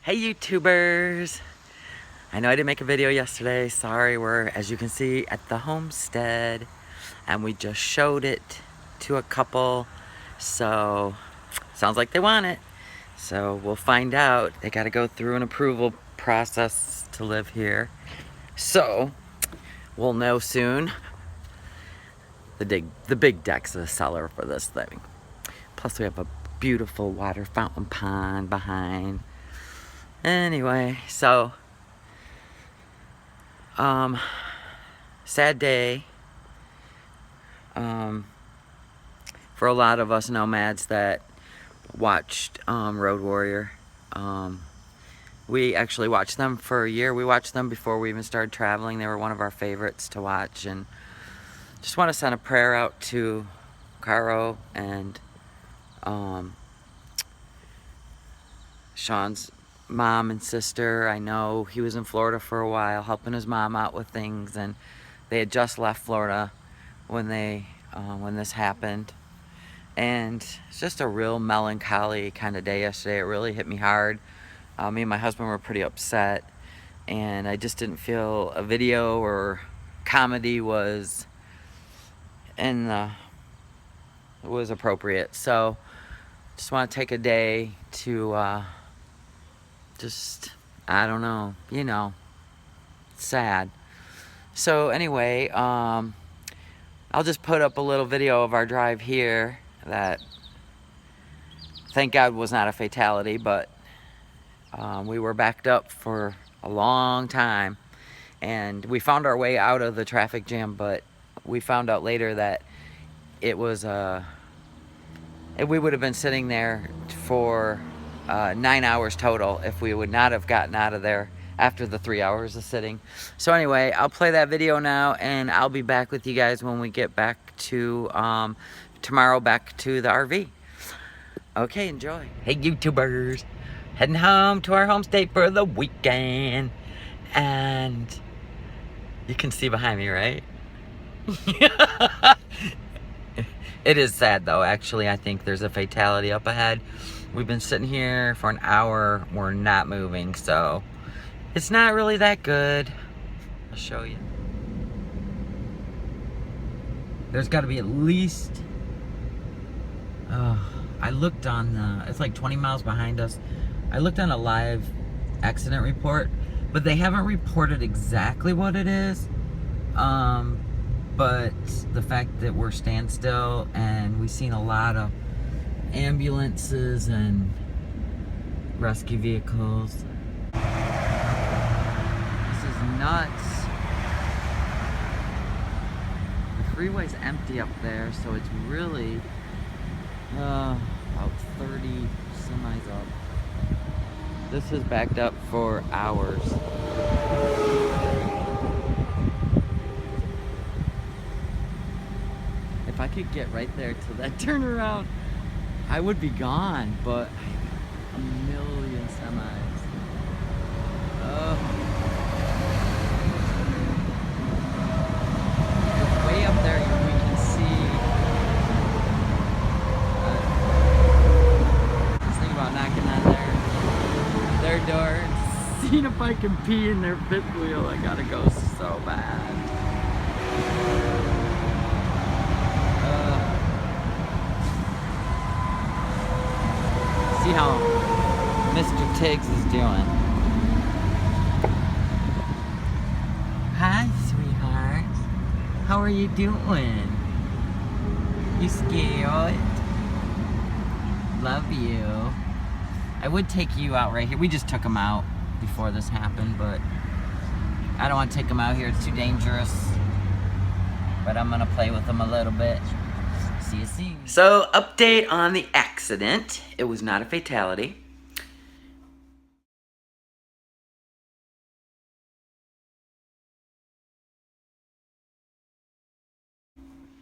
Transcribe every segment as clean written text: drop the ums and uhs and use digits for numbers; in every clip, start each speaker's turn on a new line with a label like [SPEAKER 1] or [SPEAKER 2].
[SPEAKER 1] Hey YouTubers! I know I didn't make a video yesterday, sorry. We're, as you can see, at the homestead and we just showed it to a couple, so sounds like they want it. So we'll find out. They gotta go through an approval process to live here. So we'll know soon. The big deck's the seller for this thing. Plus we have a beautiful water fountain pond behind. Anyway, so sad day for a lot of us nomads that watched Road Warrior. We actually watched them for a year. We watched them before we even started traveling. They were one of our favorites to watch, and just want to send a prayer out to Caro and Sean's mom and sister. I know he was in Florida for a while helping his mom out with things, and they had just left Florida when this happened. And it's just a real melancholy kind of day yesterday. It really hit me hard. Me and my husband were pretty upset, and I just didn't feel a video or comedy was appropriate. So just want to take a day to I don't know, sad. So anyway, I'll just put up a little video of our drive here that, thank God, was not a fatality, but we were backed up for a long time, and we found our way out of the traffic jam, but we found out later that it was we would have been sitting there for 9 hours total if we would not have gotten out of there after the 3 hours of sitting. So anyway, I'll play that video now, and I'll be back with you guys when we get back to tomorrow, back to the RV. Okay, enjoy. Hey YouTubers, heading home to our home state for the weekend, and you can see behind me, right? It is sad though, actually. I think there's a fatality up ahead. We've been sitting here for an hour, we're not moving, so it's not really that good. I'll show you. There's got to be at least, I looked on it's like 20 miles behind us. I looked on a live accident report, but they haven't reported exactly what it is. But the fact that we're standstill, and we've seen a lot of ambulances and rescue vehicles. This is nuts. The freeway's empty up there, so it's really about 30 semis up. This has backed up for hours. If I could get right there to that turnaround, I would be gone, but a million semis. Way up there, we can see. I was thinking about knocking on their door and seeing if I can pee in their fifth wheel. I gotta go so bad. See how Mr. Tiggs is doing. Hi, sweetheart. How are you doing? You scared? Love you. I would take you out right here. We just took him out before this happened, but I don't want to take him out here. It's too dangerous. But I'm gonna play with him a little bit. See you soon. So, update on the accident. It was not a fatality.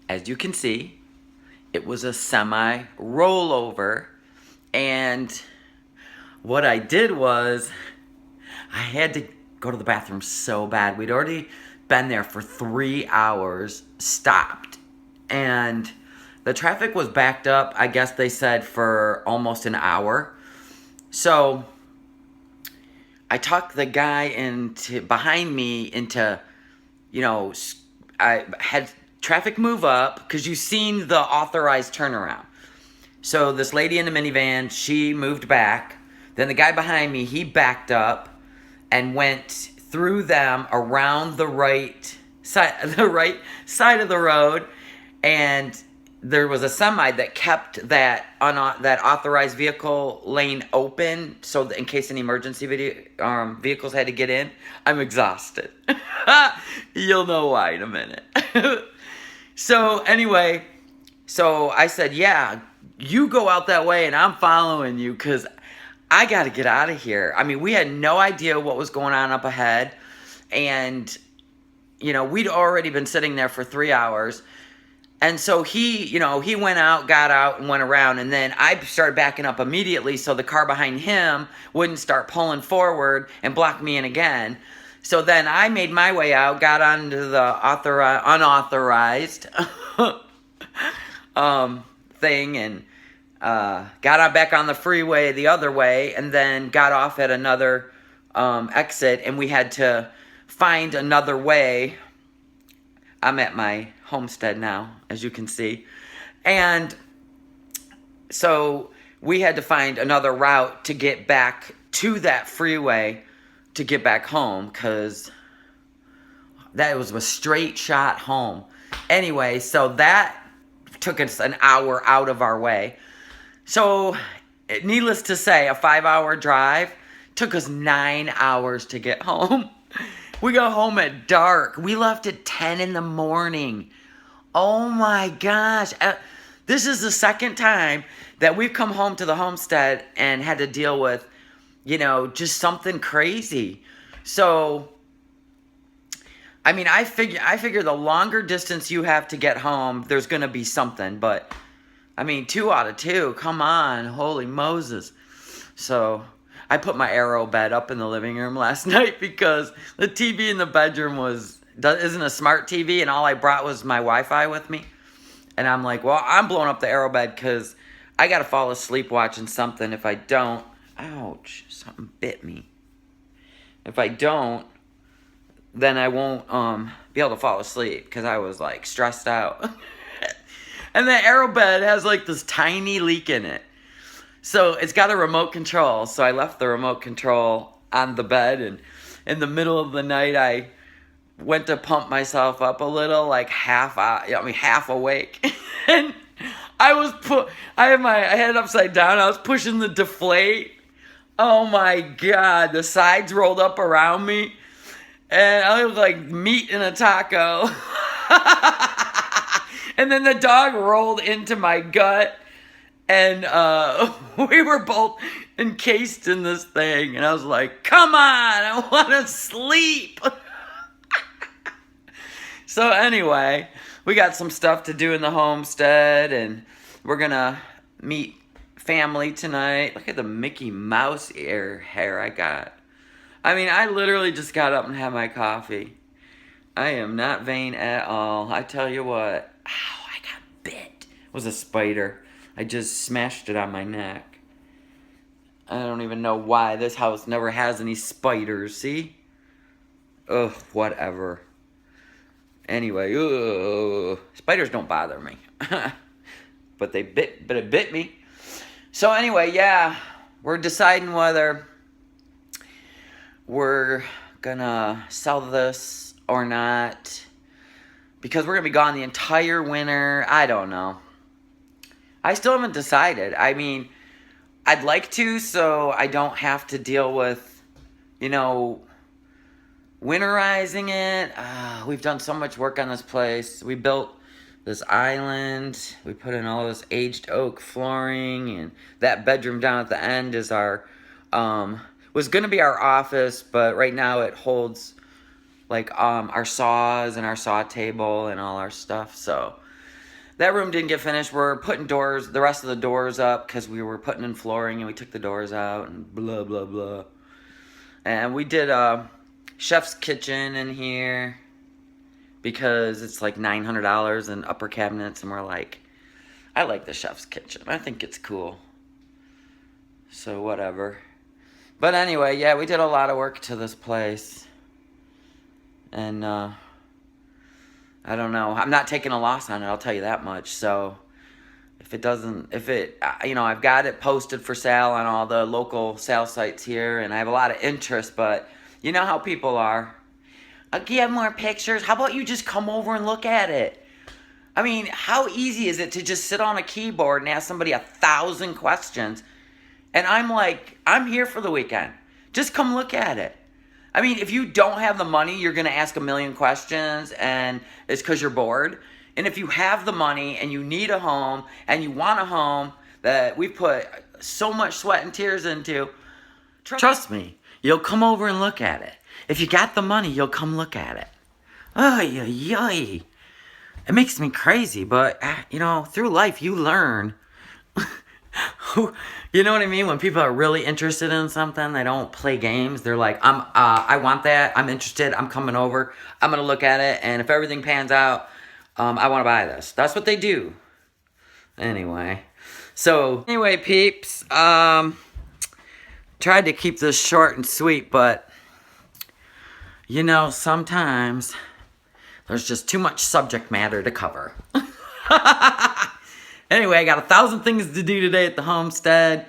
[SPEAKER 1] As you can see, it was a semi rollover, and what I did was I had to go to the bathroom so bad. We'd already been there for 3 hours, stopped, and the traffic was backed up, I guess they said, for almost an hour. So I talked the guy into behind me into, you know, I had traffic move up because you've seen the authorized turnaround. So this lady in the minivan, she moved back. Then the guy behind me, he backed up and went through them around the right side of the road, and there was a semi that kept that that authorized vehicle lane open, so that in case any emergency vehicles had to get in. I'm exhausted. You'll know why in a minute. So anyway, so I said, yeah, you go out that way and I'm following you because I got to get out of here. I mean, we had no idea what was going on up ahead. And, you know, we'd already been sitting there for 3 hours. And so he, you know, he went out, got out, and went around. And then I started backing up immediately so the car behind him wouldn't start pulling forward and block me in again. So then I made my way out, got onto the unauthorized thing, and got on back on the freeway the other way, and then got off at another exit, and we had to find another way. I'm at my homestead now, as you can see. And so we had to find another route to get back to that freeway to get back home, because that was a straight shot home. Anyway, so that took us an hour out of our way. So, needless to say, a 5-hour drive took us 9 hours to get home. We got home at dark. We left at 10 in the morning. Oh my gosh. This is the second time that we've come home to the homestead and had to deal with, you know, just something crazy. So, I mean, I figure the longer distance you have to get home, there's going to be something. But, I mean, 2 out of 2. Come on. Holy Moses. So, I put my Arrow bed up in the living room last night because the TV in the bedroom isn't a smart TV, and all I brought was my Wi-Fi with me. And I'm like, well, I'm blowing up the Arrow bed because I got to fall asleep watching something. If I don't, ouch, something bit me. If I don't, then I won't be able to fall asleep because I was like stressed out. And the Arrow bed has like this tiny leak in it. So it's got a remote control. So I left the remote control on the bed, and in the middle of the night I went to pump myself up a little, like half awake. And I had it upside down. I was pushing the deflate. Oh my God, the sides rolled up around me, and I looked like meat in a taco. And then the dog rolled into my gut, and we were both encased in this thing, and I was like, come on, I want to sleep. So anyway, we got some stuff to do in the homestead, and we're going to meet family tonight. Look at the Mickey Mouse hair I got. I mean, I literally just got up and had my coffee. I am not vain at all. I tell you what. Ow, I got bit. It was a spider. I just smashed it on my neck. I don't even know why. This house never has any spiders, see? Ugh, whatever. Anyway, spiders don't bother me. But it bit me. So anyway, yeah, we're deciding whether we're gonna sell this or not, because we're gonna be gone the entire winter. I don't know. I still haven't decided. I mean, I'd like to, so I don't have to deal with, you know, winterizing it. We've done so much work on this place. We built this island. We put in all this aged oak flooring, and that bedroom down at the end is our, was going to be our office, but right now it holds like our saws and our saw table and all our stuff. So that room didn't get finished. We're putting the rest of the doors up because we were putting in flooring, and we took the doors out and blah, blah, blah. And we did chef's kitchen in here because it's like $900 in upper cabinets, and we're like, I like the chef's kitchen. I think it's cool. So whatever. But anyway, yeah, we did a lot of work to this place. And, I don't know. I'm not taking a loss on it, I'll tell you that much. So, I've got it posted for sale on all the local sale sites here, and I have a lot of interest, but you know how people are. Do you have more pictures? How about you just come over and look at it? I mean, how easy is it to just sit on a keyboard and ask somebody 1,000 questions? And I'm like, I'm here for the weekend. Just come look at it. I mean, if you don't have the money, you're going to ask a million questions, and it's because you're bored. And if you have the money and you need a home and you want a home that we've put so much sweat and tears into, trust me, you'll come over and look at it. If you got the money, you'll come look at it. Ay, ay, ay. It makes me crazy, but, through life you learn. You know what I mean? When people are really interested in something, they don't play games. They're like, I want that. I'm interested. I'm coming over. I'm going to look at it. And if everything pans out, I want to buy this. That's what they do. Anyway, peeps, tried to keep this short and sweet, but, sometimes there's just too much subject matter to cover. Anyway, I got 1,000 things to do today at the homestead.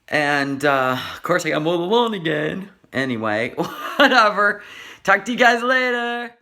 [SPEAKER 1] And, of course, I got mowed the lawn again. Anyway, whatever. Talk to you guys later.